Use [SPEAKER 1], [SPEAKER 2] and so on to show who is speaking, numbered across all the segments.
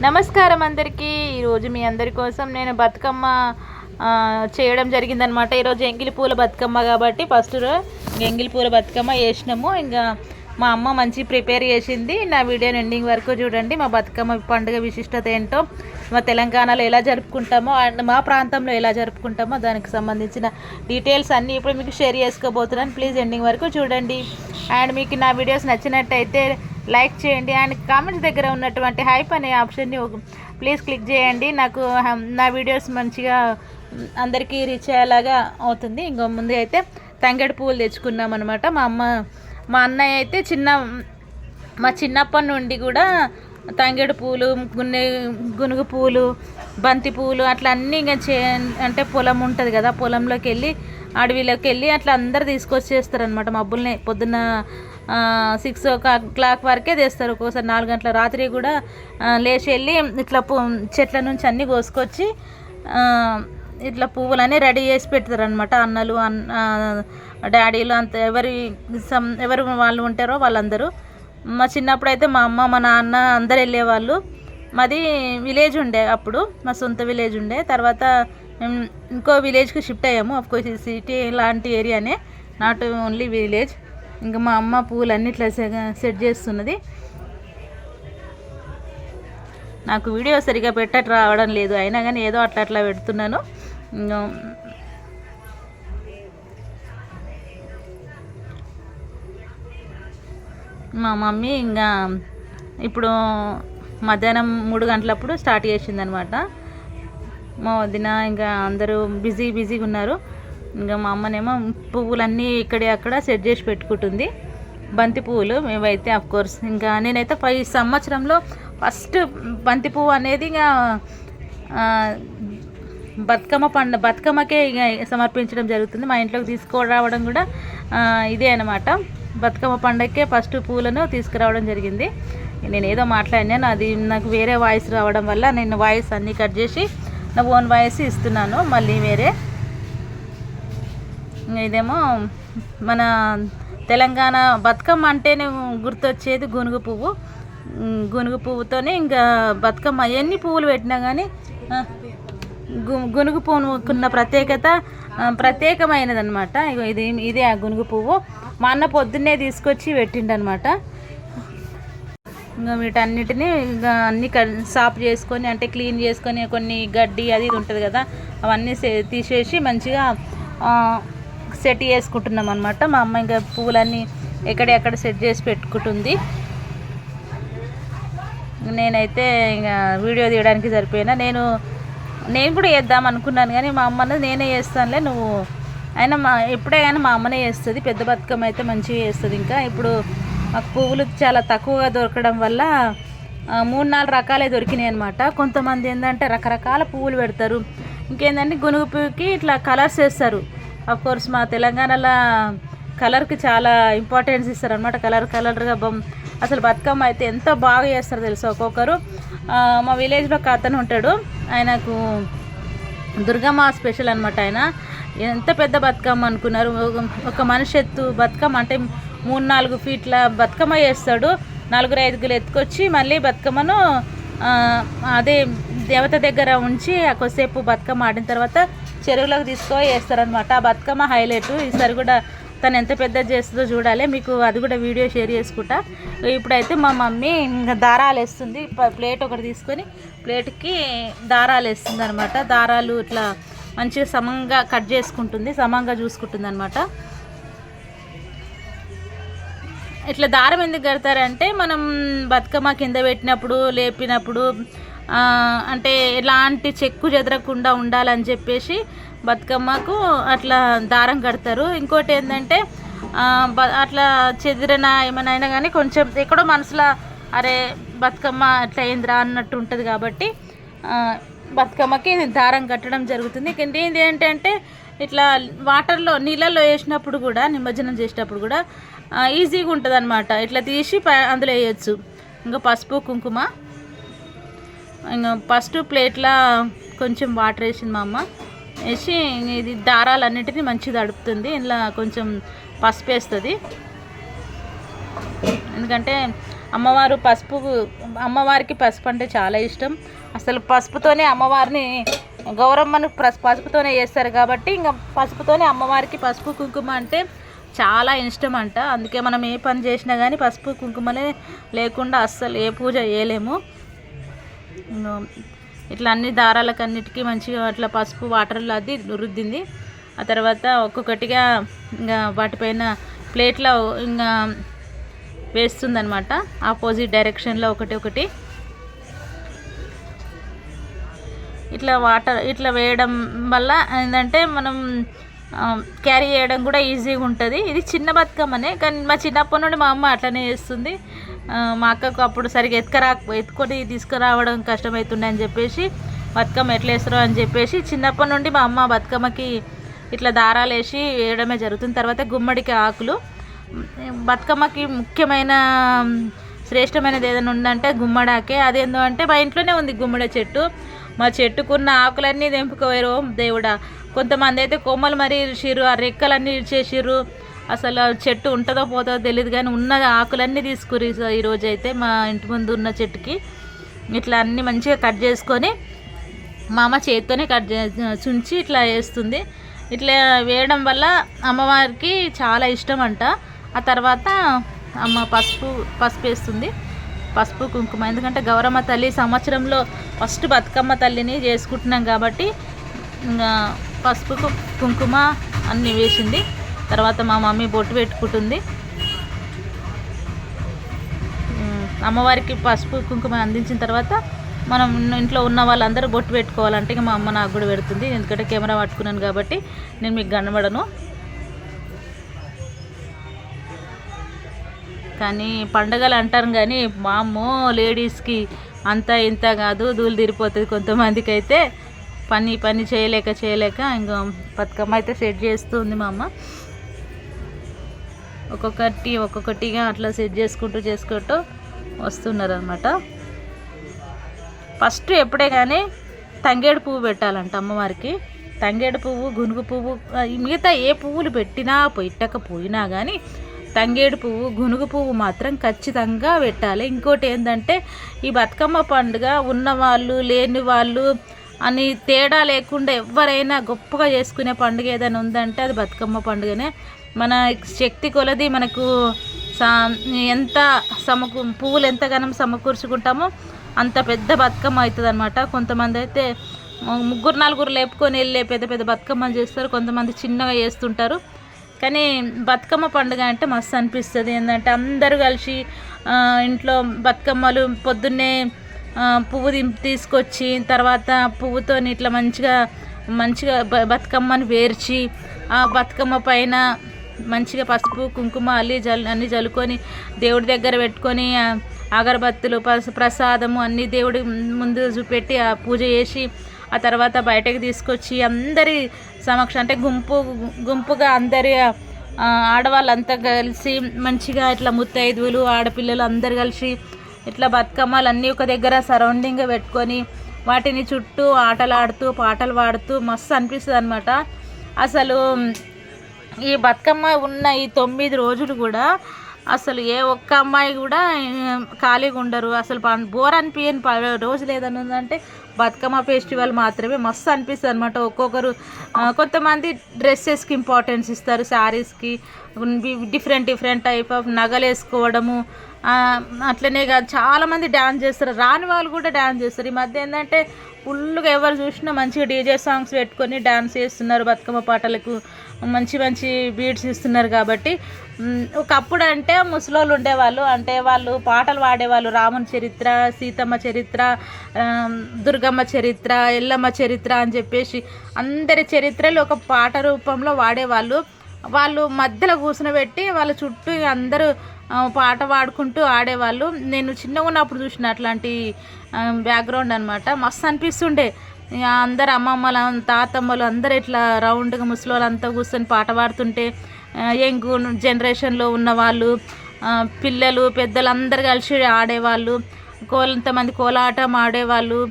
[SPEAKER 1] నమస్కారం అందరికీ. ఈరోజు మీ అందరి కోసం నేను బతుకమ్మ చేయడం జరిగిందనమాట. ఈరోజు ఎంగిలి పూల బతుకమ్మ కాబట్టి ఫస్ట్ ఎంగిలి పూల బతుకమ్మ వేసినాము. ఇంకా మా అమ్మ మంచి ప్రిపేర్ చేసింది. నా వీడియోని ఎండింగ్ వరకు చూడండి. మా బతుకమ్మ పండుగ విశిష్టత ఏంటో, మా తెలంగాణలో ఎలా జరుపుకుంటామో అండ్ మా ప్రాంతంలో ఎలా జరుపుకుంటామో దానికి సంబంధించిన డీటెయిల్స్ అన్నీ ఇప్పుడు మీకు షేర్ చేసుకోబోతున్నాను. ప్లీజ్ ఎండింగ్ వరకు చూడండి. అండ్ మీకు నా వీడియోస్ నచ్చినట్టయితే లైక్ చేయండి. అండ్ కామెంట్స్ దగ్గర ఉన్నటువంటి హైప్ అనే ఆప్షన్ని ప్లీజ్ క్లిక్ చేయండి. నాకు నా వీడియోస్ మంచిగా అందరికీ రీచ్ అయ్యేలాగా అవుతుంది. ఇంకో ముందు అయితే తంగేడు పువ్వులు తెచ్చుకున్నాం అనమాట. మా అన్నయ్య అయితే మా చిన్నప్పటి నుండి కూడా తంగేడు పూలు, గునుగు పూలు, బంతి పూలు అట్లా అన్నీ ఇంకా అంటే పొలం ఉంటుంది కదా, పొలంలోకి వెళ్ళి అడవిలోకి వెళ్ళి అట్లా అందరు తీసుకొచ్చేస్తారనమాట. మబ్బుల్ని పొద్దున్న 6 o'clock వరకే తెస్తారు. ఒక్కోసారి 4 గంటల రాత్రి కూడా లేచి వెళ్ళి ఇట్లా చెట్ల నుంచి అన్నీ కోసుకొచ్చి ఇట్లా పువ్వులన్నీ రెడీ చేసి పెడతారు అనమాట. అన్నలు డాడీలు అంత ఎవరు వాళ్ళు ఉంటారో వాళ్ళందరూ. మా చిన్నప్పుడు అయితే మా అమ్మ మా నాన్న అందరు వెళ్ళేవాళ్ళు. మాది విలేజ్ ఉండే, అప్పుడు మా సొంత విలేజ్ ఉండే. తర్వాత మేము ఇంకో విలేజ్కి షిఫ్ట్ అయ్యాము. అఫ్కోర్స్ ఇది సిటీ లాంటి ఏరియానే, నాట్ ఓన్లీ విలేజ్. ఇంకా మా అమ్మ పూలన్నీ ఇట్లా సెట్ చేస్తున్నది. నాకు వీడియో సరిగా పెట్టట్టు రావడం లేదు, అయినా కానీ ఏదో అట్లా పెడుతున్నాను. మా మమ్మీ ఇంకా ఇప్పుడు మధ్యాహ్నం 3 గంటలప్పుడు స్టార్ట్ చేసిందనమాట. మా వదిన ఇంకా అందరూ బిజీగా ఉన్నారు. ఇంకా మా అమ్మనేమో పువ్వులన్నీ ఇక్కడే అక్కడ సెట్ చేసి పెట్టుకుంటుంది. బంతి పువ్వులు మేమైతే అఫ్కోర్స్ ఇంకా నేనైతే 5 సంవత్సరంలో ఫస్ట్ బంతి పువ్వు అనేది ఇంకా బతుకమ్మకే ఇక సమర్పించడం జరుగుతుంది. మా ఇంట్లోకి తీసుకురావడం కూడా ఇదే అనమాట. బతుకమ్మ పండగకే ఫస్ట్ పూలను తీసుకురావడం జరిగింది. నేను ఏదో మాట్లాడినాను, అది నాకు వేరే వాయిస్ రావడం వల్ల నేను వాయిస్ అన్నీ కట్ చేసి నా ఓన్ వాయిస్ ఇస్తున్నాను మళ్ళీ వేరే. ఇదేమో మన తెలంగాణ బతుకమ్మ అంటేనే గుర్తొచ్చేది గునుగు పువ్వు. గునుగు పువ్వుతోనే ఇంకా బతుకమ్మ ఎన్ని పువ్వులు పెట్టినా కానీ గునుగు పువ్వుకున్న ప్రత్యేకమైనదనమాట. ఇదే ఆ గునుగు పువ్వు. మా అన్న పొద్దున్నే తీసుకొచ్చి పెట్టిండనమాట. ఇంకా వీటన్నిటిని ఇంకా అన్నీ సాఫ్ చేసుకొని అంటే క్లీన్ చేసుకొని కొన్ని గడ్డి అది ఉంటుంది కదా, అవన్నీ తీసేసి మంచిగా సెట్ చేసుకుంటున్నాం అనమాట. మా అమ్మ ఇంకా పువ్వులన్నీ ఎక్కడెక్కడ సెట్ చేసి పెట్టుకుంటుంది. నేనైతే ఇంకా వీడియో తీయడానికి సరిపోయినా. నేను కూడా చేద్దాం అనుకున్నాను కానీ మా అమ్మను నేనే చేస్తానులే నువ్వు అయినా ఎప్పుడే కానీ మా అమ్మనే చేస్తుంది. పెద్ద బతుకమ్మ అయితే మంచిగా చేస్తుంది. ఇంకా ఇప్పుడు మాకు పువ్వులు చాలా తక్కువగా దొరకడం వల్ల 3-4 రకాలే దొరికినాయి అనమాట. కొంతమంది ఏంటంటే రకరకాల పువ్వులు పెడతారు. ఇంకేంటంటే గునుగు పువ్వుకి ఇట్లా కలర్స్ వేస్తారు. అఫ్కోర్స్ మా తెలంగాణలో కలర్కి చాలా ఇంపార్టెన్స్ ఇస్తారు అనమాట. కలర్గా అసలు బతుకమ్మ అయితే ఎంత బాగా చేస్తారు తెలుసా. ఒక్కొక్కరు మా విలేజ్లో ఒక అతను ఉంటాడు, ఆయనకు దుర్గమ్మ స్పెషల్ అనమాట. ఆయన ఎంత పెద్ద బతుకమ్మ అనుకున్నారు, ఒక మనిషి ఎత్తు బతుకమ్మ అంటే 3-4 ఫీట్ల బతుకమ్మ చేస్తాడు. 4-5 ఎత్తుకొచ్చి మళ్ళీ బతుకమ్మను అదే దేవత దగ్గర ఉంచి కొద్దిసేపు బతుకమ్మ ఆడిన తర్వాత చెరువులోకి తీసుకొని వేస్తారనమాట. ఆ బతుకమ్మ హైలైట్. ఈసారి కూడా తను ఎంత పెద్ద చేస్తుందో చూడాలి, మీకు అది కూడా వీడియో షేర్ చేసుకుంటా. ఇప్పుడైతే మా మమ్మీ ఇంకా దారాలు వేస్తుంది. ప్లేట్ ఒకటి తీసుకొని ప్లేట్కి దారాలు వేస్తుంది అనమాట. దారాలు ఇట్లా మంచిగా సమంగా కట్ చేసుకుంటుంది, సమంగా చూసుకుంటుంది అనమాట. ఇట్లా దారం ఎందుకు కడతారంటే మనం బతుకమ్మ కింద పెట్టినప్పుడు లేపినప్పుడు అంటే ఎలాంటి చెక్కు చెదరకుండా ఉండాలని చెప్పేసి బతుకమ్మకు అట్లా దారం కడతారు. ఇంకోటి ఏంటంటే అట్లా చెదిరిన ఏమైనా అయినా కానీ కొంచెం ఎక్కడో మనసులో అరే బతుకమ్మ అట్లా అయిందిరా అన్నట్టు ఉంటుంది కాబట్టి బతుకమ్మకి దారం కట్టడం జరుగుతుంది. ఇది ఏంటంటే ఇట్లా వాటర్లో నీళ్ళల్లో వేసినప్పుడు కూడా నిమజ్జనం చేసేటప్పుడు కూడా ఈజీగా ఉంటుంది అనమాట. ఇట్లా తీసి అందులో వేయచ్చు. ఇంకా పసుపు కుంకుమ ఇంకా ఫస్ట్ ప్లేట్లో కొంచెం వాటర్ వేసింది మా అమ్మ. వేసి ఇది దారాలన్నిటినీ మంచిగా తడుపుతుంది. ఇందులో కొంచెం పసుపు వేస్తుంది, ఎందుకంటే అమ్మవారికి పసుపు అంటే చాలా ఇష్టం. అసలు పసుపుతోనే అమ్మవారిని గౌరమ్మను పసుపుతోనే చేస్తారు కాబట్టి ఇంకా పసుపుతోనే అమ్మవారికి పసుపు కుంకుమ అంటే చాలా ఇష్టం అంట. అందుకే మనం ఏ పని చేసినా కానీ పసుపు కుంకుమనే లేకుండా అస్సలు ఏ పూజ చేయలేము. ఇట్లా అన్ని దారాలకన్నిటికీ మంచిగా అట్లా పసుపు వాటర్లో అది రుద్దింది. ఆ తర్వాత ఒక్కొక్కటిగా ఇంకా వాటిపైన ప్లేట్లో ఇంకా వేస్తుందన్నమాట, ఆపోజిట్ డైరెక్షన్లో ఒకటి ఇట్లా వాటర్ ఇట్లా వేయడం వల్ల ఏంటంటే మనం క్యారీ చేయడం కూడా ఈజీగా ఉంటుంది. ఇది చిన్న బతుకమ్మనే, కానీ మా చిన్నప్పటి నుండి మా అమ్మ అట్లనే చేస్తుంది. మా అక్కకు అప్పుడు సరిగ్గా ఎత్తుకొని తీసుకురావడం కష్టమవుతుండే అని చెప్పేసి బతుకమ్మ ఎట్లా వేస్తారో అని చెప్పేసి చిన్నప్పటి నుండి మా అమ్మ బతుకమ్మకి ఇట్లా దారాలు వేసి వేయడమే జరుగుతుంది. తర్వాత గుమ్మడికి ఆకులు, బతుకమ్మకి ముఖ్యమైన శ్రేష్టమైనది ఏదైనా ఉందంటే గుమ్మడాకే. అదేందో అంటే మా ఇంట్లోనే ఉంది గుమ్మడి చెట్టు. మా చెట్టుకున్న ఆకులన్నీ తెంపుకోయారు దేవుడా. కొంతమంది అయితే కొమ్మలు మరీ ఇరిచిర్రు, ఆ రెక్కలన్నీ ఇరిచేసిర్రు. అసలు చెట్టు ఉంటుందో పోతుందో తెలియదు, కానీ ఉన్న ఆకులన్నీ తీసుకురి. ఈరోజు అయితే మా ఇంటి ముందు ఉన్న చెట్టుకి ఇట్లా అన్నీ మంచిగా కట్ చేసుకొని మా అమ్మ చేతితోనే చుంచి ఇట్లా వేస్తుంది. ఇట్లా వేయడం వల్ల అమ్మవారికి చాలా ఇష్టం అంట. ఆ తర్వాత అమ్మ పసుపు వేస్తుంది, పసుపు కుంకుమ. ఎందుకంటే గౌరమ్మ తల్లి సంవత్సరంలో ఫస్ట్ బతుకమ్మ తల్లిని చేసుకుంటున్నాం కాబట్టి పసుపు కుంకుమ అన్నీ వేసింది. తర్వాత మా మమ్మీ బొట్టు పెట్టుకుంటుంది. అమ్మవారికి పసుపు కుంకుమ అందించిన తర్వాత మనం ఇంట్లో ఉన్న వాళ్ళందరూ బొట్టు పెట్టుకోవాలంటే ఇక మా అమ్మ నాకు కూడా పెడుతుంది. ఎందుకంటే కెమెరా పట్టుకున్నాను కాబట్టి నేను మీకు కనబడను. కానీ పండగలు అంటారు కానీ మా అమ్మ లేడీస్కి అంతా ఇంత కాదు, ధూళి తీరిపోతుంది. కొంతమందికి అయితే పని చేయలేక ఇంకా బతుకమ్మ అయితే సెట్ చేస్తుంది మా అమ్మ. ఒక్కొక్కటిగా అట్లా సెట్ చేసుకుంటూ వస్తున్నారు అనమాట. ఫస్ట్ ఎప్పుడే కానీ తంగేడు పువ్వు పెట్టాలంట అమ్మవారికి. తంగేడు పువ్వు, గునుగు పువ్వు, మిగతా ఏ పువ్వులు పెట్టకపోయినా కానీ తంగేడు పువ్వు, గునుగు పువ్వు మాత్రం ఖచ్చితంగా పెట్టాలి. ఇంకోటి ఏంటంటే ఈ బతుకమ్మ పండుగ ఉన్నవాళ్ళు లేని వాళ్ళు అని తేడా లేకుండా ఎవరైనా గొప్పగా చేసుకునే పండుగ ఏదైనా ఉందంటే అది బతుకమ్మ పండుగనే. మన శక్తి కొలది మనకు ఎంత పువ్వులు ఎంతగానో సమకూర్చుకుంటామో అంత పెద్ద బతుకమ్మ అవుతుంది అనమాట. కొంతమంది అయితే 3-4 లేపుకొని వెళ్ళే పెద్ద బతుకమ్మలు చేస్తారు, కొంతమంది చిన్నగా చేస్తుంటారు. కానీ బతుకమ్మ పండుగ అంటే మస్తు అనిపిస్తుంది. ఏంటంటే అందరూ కలిసి ఇంట్లో బతుకమ్మలు పొద్దున్నే పువ్వు తీసుకొచ్చి తర్వాత పువ్వుతో ఇట్లా మంచిగా బతుకమ్మని పేర్చి ఆ బతుకమ్మ పైన మంచిగా పసుపు కుంకుమ అన్నీ జల్లుకొని దేవుడి దగ్గర పెట్టుకొని అగరబత్తులు ప్రసాదము అన్నీ దేవుడి ముందు చూపెట్టి ఆ పూజ చేసి ఆ తర్వాత బయటకు తీసుకొచ్చి అందరి సమక్షం అంటే గుంపుగా అందరి ఆడవాళ్ళంతా కలిసి మంచిగా ఇట్లా ముత్తైదువులు ఆడపిల్లలు అందరు కలిసి ఇట్లా బతుకమ్మలు అన్నీ ఒక దగ్గర సరౌండింగ్గా పెట్టుకొని వాటిని చుట్టూ ఆటలాడుతూ పాటలు పాడుతూ మస్తు అనిపిస్తుంది అనమాట. అసలు ఈ బతుకమ్మ ఉన్న ఈ 9 రోజులు కూడా అసలు ఏ ఒక్క అమ్మాయి కూడా ఖాళీగా ఉండరు. అసలు బోర్ అనిపించని రోజులు ఏదైనా ఉందంటే బతుకమ్మ ఫెస్టివల్ మాత్రమే. మస్తు అనిపిస్తుంది అనమాట. ఒక్కొక్కరు కొంతమంది డ్రెస్సెస్కి ఇంపార్టెన్స్ ఇస్తారు, శారీస్కి డిఫరెంట్ టైప్ ఆఫ్ నగలు వేసుకోవడము. అట్లనే కాదు చాలామంది డ్యాన్స్ చేస్తారు, రాని వాళ్ళు కూడా డ్యాన్స్ చేస్తారు. ఈ మధ్య ఏంటంటే ఫుల్గా ఎవరు చూసినా మంచిగా డీజే సాంగ్స్ పెట్టుకొని డ్యాన్స్ చేస్తున్నారు, బతుకమ్మ పాటలకు మంచి బీట్స్ ఇస్తున్నారు. కాబట్టి ఒకప్పుడు అంటే ముసలోళ్ళు ఉండేవాళ్ళు, అంటే వాళ్ళు పాటలు పాడేవాళ్ళు, రాముని చరిత్ర, సీతమ్మ చరిత్ర, దుర్గమ్మ చరిత్ర, ఎల్లమ్మ చరిత్ర అని చెప్పేసి అందరి చరిత్రలు ఒక పాట రూపంలో వాడేవాళ్ళు. వాళ్ళు మధ్యలో కూర్చునబెట్టి వాళ్ళ చుట్టూ అందరూ పాట పాడుకుంటూ ఆడేవాళ్ళు. నేను చిన్నగా ఉన్నప్పుడు చూసిన అట్లాంటి బ్యాక్గ్రౌండ్ అనమాట. మస్తు అనిపిస్తుండే. అందరు అమ్మమ్మలు తాతమ్మలు అందరు ఇట్లా రౌండ్గా ముసలి అంతా కూర్చొని పాట పాడుతుంటే యంగ్ జనరేషన్లో ఉన్నవాళ్ళు పిల్లలు పెద్దలు అందరు కలిసి ఆడేవాళ్ళు. కొంతమంది కోలాటం ఆడేవాళ్ళు.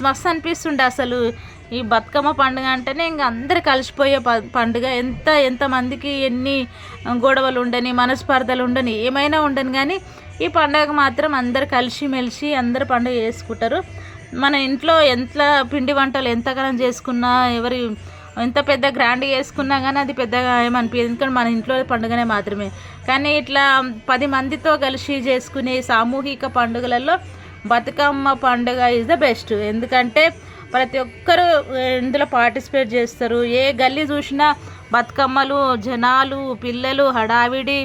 [SPEAKER 1] మస్తు అనిపిస్తుండే. అసలు ఈ బతుకమ్మ పండుగ అంటేనే ఇంక అందరు కలిసిపోయే పండుగ. ఎంతమందికి ఎన్ని గొడవలు ఉండని మనస్పర్ధలు ఉండని ఏమైనా ఉండని కానీ ఈ పండుగ మాత్రం అందరు కలిసిమెలిసి అందరు పండుగ చేసుకుంటారు. మన ఇంట్లో ఎంత పిండి వంటలు ఎంతకాలం చేసుకున్నా ఎవరి ఎంత పెద్ద గ్రాండ్ చేసుకున్నా కానీ అది పెద్దగా ఏమనిపించదు, ఎందుకంటే మన ఇంట్లో పండుగనే మాత్రమే. కానీ ఇట్లా 10 మందితో కలిసి చేసుకునే సామూహిక పండుగలలో బతుకమ్మ పండుగ ఈజ్ ద బెస్ట్. ఎందుకంటే ప్రతి ఒక్కరు ఇందులో పార్టిసిపేట్ చేస్తారు. ఏ గల్లీ చూసినా బతుకమ్మలు, జనాలు, పిల్లలు, హడావిడి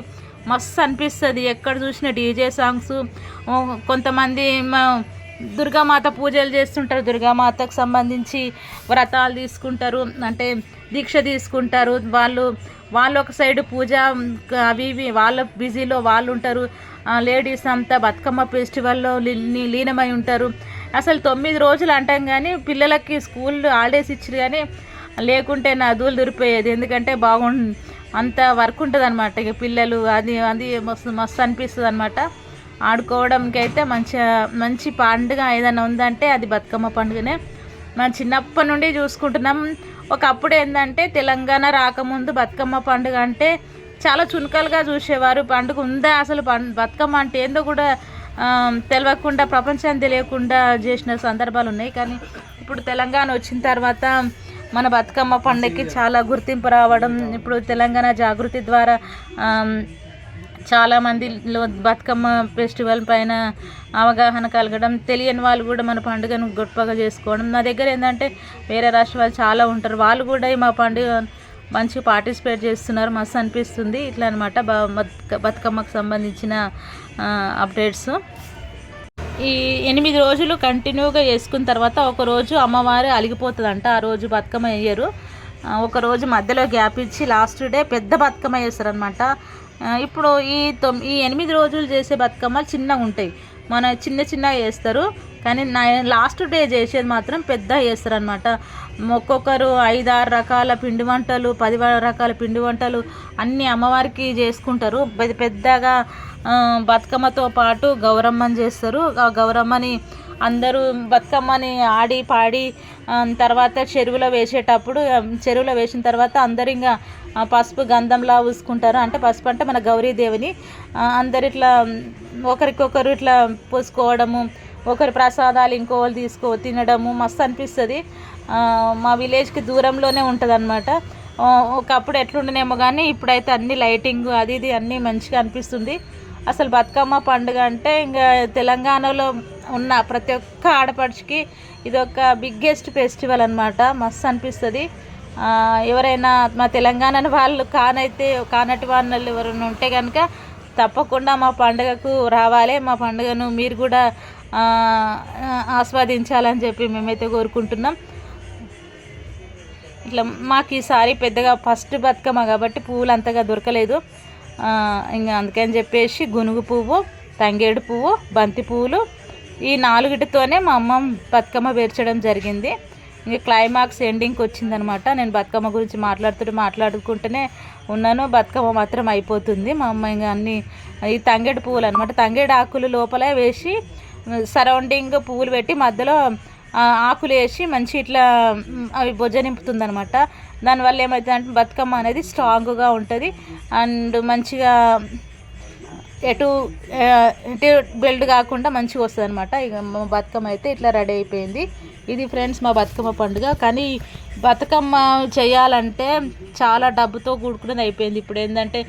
[SPEAKER 1] మస్తు అనిపిస్తుంది. ఎక్కడ చూసినా డీజే సాంగ్స్. కొంతమంది దుర్గామాత పూజలు చేస్తుంటారు, దుర్గామాతకు సంబంధించి వ్రతాలు తీసుకుంటారు, అంటే దీక్ష తీసుకుంటారు. వాళ్ళు ఒక సైడ్ పూజ అవి ఇవి వాళ్ళ బిజీలో వాళ్ళు ఉంటారు. లేడీస్ అంతా బతుకమ్మ ఫెస్టివల్లో లీనమై ఉంటారు. అసలు 9 రోజులు అంటాం కానీ పిల్లలకి స్కూల్ హాలిడేస్ ఇచ్చారు, కానీ లేకుంటే నదులు దురిపోయేది. ఎందుకంటే అంత వర్క్ ఉంటుంది అనమాట. ఇక పిల్లలు అది మస్తు అనిపిస్తుంది అనమాట. ఆడుకోవడానికి అయితే మంచి పండుగ ఏదైనా ఉందంటే అది బతుకమ్మ పండుగనే. మనం చిన్నప్పటి నుండి చూసుకుంటున్నాం. ఒకప్పుడు ఏంటంటే తెలంగాణ రాకముందు బతుకమ్మ పండుగ అంటే చాలా చునకలుగా చూసేవారు. పండుగ ఉందా అసలు, బతుకమ్మ అంటే ఏందో కూడా తెలియకుండా, ప్రపంచాన్ని తెలియకుండా చేసిన సందర్భాలు ఉన్నాయి. కానీ ఇప్పుడు తెలంగాణ వచ్చిన తర్వాత మన బతుకమ్మ పండుగకి చాలా గుర్తింపు రావడం, ఇప్పుడు తెలంగాణ జాగృతి ద్వారా చాలామందిలో బతుకమ్మ ఫెస్టివల్ పైన అవగాహన కలగడం, తెలియని వాళ్ళు కూడా మన పండుగను గొప్పగా చేసుకోవడం. నా దగ్గర ఏంటంటే వేరే రాష్ట్ర వాళ్ళు చాలా ఉంటారు, వాళ్ళు కూడా మా పండుగ మంచిగా పార్టిసిపేట్ చేస్తున్నారు. మస్తు అనిపిస్తుంది. ఇట్లా అనమాట బతుకమ్మకు సంబంధించిన అప్డేట్స్. ఈ 8 రోజులు కంటిన్యూగా చేసుకున్న తర్వాత ఒకరోజు అమ్మవారు అలిగిపోతుందంట. ఆ రోజు బతుకమ్మ వేయరు. ఒకరోజు మధ్యలో గ్యాప్ ఇచ్చి లాస్ట్ డే పెద్ద బతుకమ్మ చేస్తారనమాట. ఇప్పుడు ఈ 8 రోజులు చేసే బతుకమ్మలు చిన్నగా ఉంటాయి, మన చిన్నగా చేస్తారు. కానీ లాస్ట్ డే చేసేది మాత్రం పెద్ద చేస్తారనమాట. ఒక్కొక్కరు 5-6 రకాల పిండి వంటలు, 10 రకాల పిండి వంటలు అన్నీ అమ్మవారికి చేసుకుంటారు. పెద్దగా బతుకమ్మతో పాటు గౌరమ్మని చేస్తారు. ఆ గౌరమ్మని అందరూ బతుకమ్మని ఆడి పాడి తర్వాత చెరువులో వేసిన తర్వాత అందరు ఇంకా పసుపు గంధంలా పూసుకుంటారు. అంటే పసుపు అంటే మన గౌరీదేవిని అందరు ఇట్లా ఒకరికొకరు ఇట్లా పూసుకోవడము, ఒకరి ప్రసాదాలు ఇంకోళ్ళు తినడము మస్తు అనిపిస్తుంది. మా విలేజ్కి దూరంలోనే ఉంటుంది అనమాట. ఒకప్పుడు ఎట్లుండనేమో కానీ ఇప్పుడైతే అన్ని లైటింగ్ అది ఇది అన్నీ మంచిగా అనిపిస్తుంది. అసలు బతుకమ్మ పండుగ అంటే ఇంకా తెలంగాణలో ఉన్న ప్రతి ఒక్క ఆడపడుచుకి ఇది ఒక బిగ్గెస్ట్ ఫెస్టివల్ అనమాట. మస్తు అనిపిస్తుంది. ఎవరైనా మా తెలంగాణ వాళ్ళు కానటి వాళ్ళు ఎవరైనా ఉంటే కనుక తప్పకుండా మా పండుగకు రావాలి. మా పండుగను మీరు కూడా ఆస్వాదించాలని చెప్పి మేమైతే కోరుకుంటున్నాం. ఇట్లా మాకు ఈసారి పెద్దగా ఫస్ట్ బతుకమ్మ కాబట్టి పువ్వులు అంతగా దొరకలేదు. ఇంకా అందుకని చెప్పేసి గునుగు పువ్వు, తంగేడు పువ్వు, బంతి పువ్వులు ఈ 4తోనే మా అమ్మ బతుకమ్మ పేర్చడం జరిగింది. ఇంకా క్లైమాక్స్ ఎండింగ్కి వచ్చిందనమాట. నేను బతుకమ్మ గురించి మాట్లాడుకుంటూనే ఉన్నాను. బతుకమ్మ మాత్రం అయిపోతుంది. మా అమ్మ ఇంకా అన్నీ ఈ తంగేడు పువ్వులు అనమాట, తంగేడు ఆకులు లోపల వేసి సరౌండింగ్ పువ్వులు పెట్టి మధ్యలో ఆకులు వేసి మంచి ఇట్లా అవి బొజ్జ నింపుతుంది అనమాట. దానివల్ల ఏమవుతుందంటే బతుకమ్మ అనేది స్ట్రాంగ్గా ఉంటుంది అండ్ మంచిగా ఎటు బెల్డ్ కాకుండా మంచిగా వస్తుంది అనమాట. ఇక మా బతుకమ్మ అయితే ఇట్లా రెడీ అయిపోయింది. ఇది ఫ్రెండ్స్ మా బతుకమ్మ పండుగ. కానీ బతుకమ్మ చేయాలంటే చాలా డబ్బుతో కూడుకున్నది అయిపోయింది. ఇప్పుడు ఏంటంటే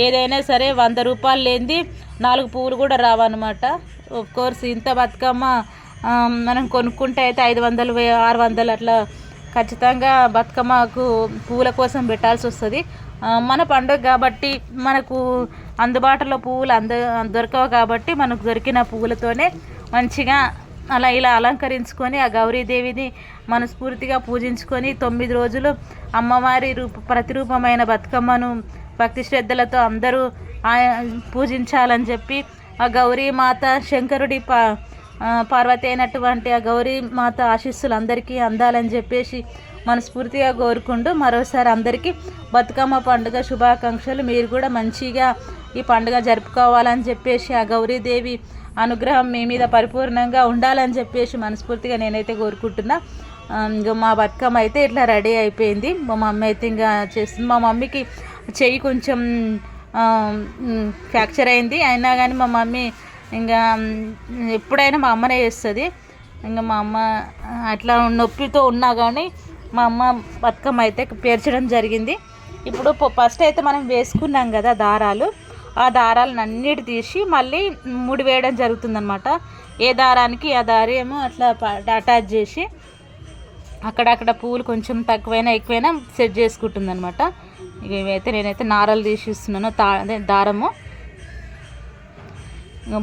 [SPEAKER 1] ఏదైనా సరే 100 రూపాయలు లేనిది 4 పువ్వులు కూడా రావన్నమాట. కోర్స్ ఇంత బతుకమ్మ మనం కొనుక్కుంటే అయితే 500, 600 అట్లా ఖచ్చితంగా బతుకమ్మకు పువ్వుల కోసం పెట్టాల్సి వస్తుంది. మన పండుగ కాబట్టి మనకు అందుబాటులో పువ్వులు దొరకవు కాబట్టి మనకు దొరికిన పువ్వులతోనే మంచిగా అలా ఇలా అలంకరించుకొని ఆ గౌరీదేవిని మనస్ఫూర్తిగా పూజించుకొని 9 రోజులు అమ్మవారి ప్రతిరూపమైన బతుకమ్మను భక్తి శ్రద్ధలతో అందరూ పూజించాలని చెప్పి ఆ గౌరీ మాత శంకరుడి పార్వతి అయినటువంటి ఆ గౌరీ మాత ఆశీస్సులు అందరికీ అందాలని చెప్పేసి మనస్ఫూర్తిగా కోరుకుంటూ మరోసారి అందరికీ బతుకమ్మ పండుగ శుభాకాంక్షలు. మీరు కూడా మంచిగా ఈ పండుగ జరుపుకోవాలని చెప్పేసి ఆ గౌరీదేవి అనుగ్రహం మీ మీద పరిపూర్ణంగా ఉండాలని చెప్పేసి మనస్ఫూర్తిగా నేనైతే కోరుకుంటున్నా. ఇంకా మా బతుకమ్మ అయితే ఇట్లా రెడీ అయిపోయింది. మా మమ్మీ అయితే ఇంకా చేస్తుంది. మా మమ్మీకి చెయ్యి కొంచెం ఫ్రాక్చర్ అయింది, అయినా కానీ మా మమ్మీ ఇంకా ఎప్పుడైనా మా అమ్మనే చేస్తుంది. ఇంకా మా అమ్మ అట్లా నొప్పితో ఉన్నా కానీ మా అమ్మ బతుకమ్మ అయితే పేర్చడం జరిగింది. ఇప్పుడు ఫస్ట్ అయితే మనం వేసుకున్నాం కదా దారాలు, ఆ దారాలను అన్నిటి తీసి మళ్ళీ ముడి వేయడం జరుగుతుందన్నమాట. ఏ దారానికి ఆ దారేమో అట్లా అటాచ్ చేసి అక్కడక్కడ పువ్వులు కొంచెం తక్కువైనా ఎక్కువైనా సెట్ చేసుకుంటుందన్నమాట. ఇక ఇవైతే నేనైతే నారలు తీసిస్తున్నాను, అదే దారము.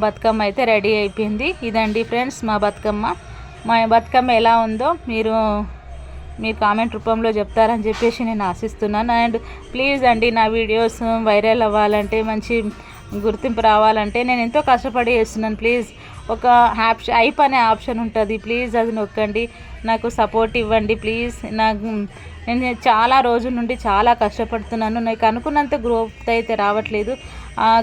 [SPEAKER 1] బతుకమ్మ అయితే రెడీ అయిపోయింది. ఇదండి ఫ్రెండ్స్ మా బతుకమ్మ. మా బతుకమ్మ ఎలా ఉందో మీరు కామెంట్ రూపంలో చెప్తారని చెప్పేసి నేను ఆశిస్తున్నాను. అండ్ ప్లీజ్ అండి, నా వీడియోస్ వైరల్ అవ్వాలంటే, మంచి గుర్తింపు రావాలంటే నేను ఎంతో కష్టపడి చేస్తున్నాను. ప్లీజ్ ఒక హైప్ అనే ఆప్షన్ ఉంటుంది, ప్లీజ్ అది నొక్కండి, నాకు సపోర్ట్ ఇవ్వండి ప్లీజ్. నేను చాలా రోజుల నుండి చాలా కష్టపడుతున్నాను. నాకు అనుకున్నంత గ్రోత్ అయితే రావట్లేదు.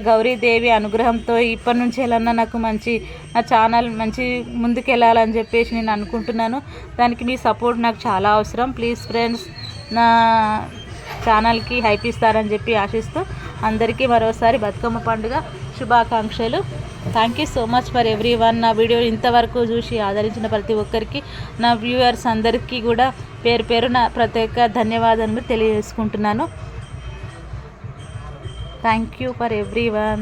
[SPEAKER 1] గౌరీదేవి అనుగ్రహంతో ఇప్పటి నుంచి వెళ్ళన్నా నాకు నా ఛానల్ మంచి ముందుకెళ్ళాలని చెప్పేసి నేను అనుకుంటున్నాను. దానికి మీ సపోర్ట్ నాకు చాలా అవసరం. ప్లీజ్ ఫ్రెండ్స్, నా ఛానల్కి హైప్ ఇస్తారని చెప్పి ఆశిస్తూ అందరికీ మరోసారి బతుకమ్మ పండుగ శుభాకాంక్షలు. Thank you so much for every one. నా వీడియో ఇంతవరకు చూసి ఆదరించిన ప్రతి ఒక్కరికి, నా వ్యూవర్స్ అందరికీ కూడా పేరు పేరున ప్రత్యేక ధన్యవాదాలు తెలియజేసుకుంటున్నాను. Thank you for every one.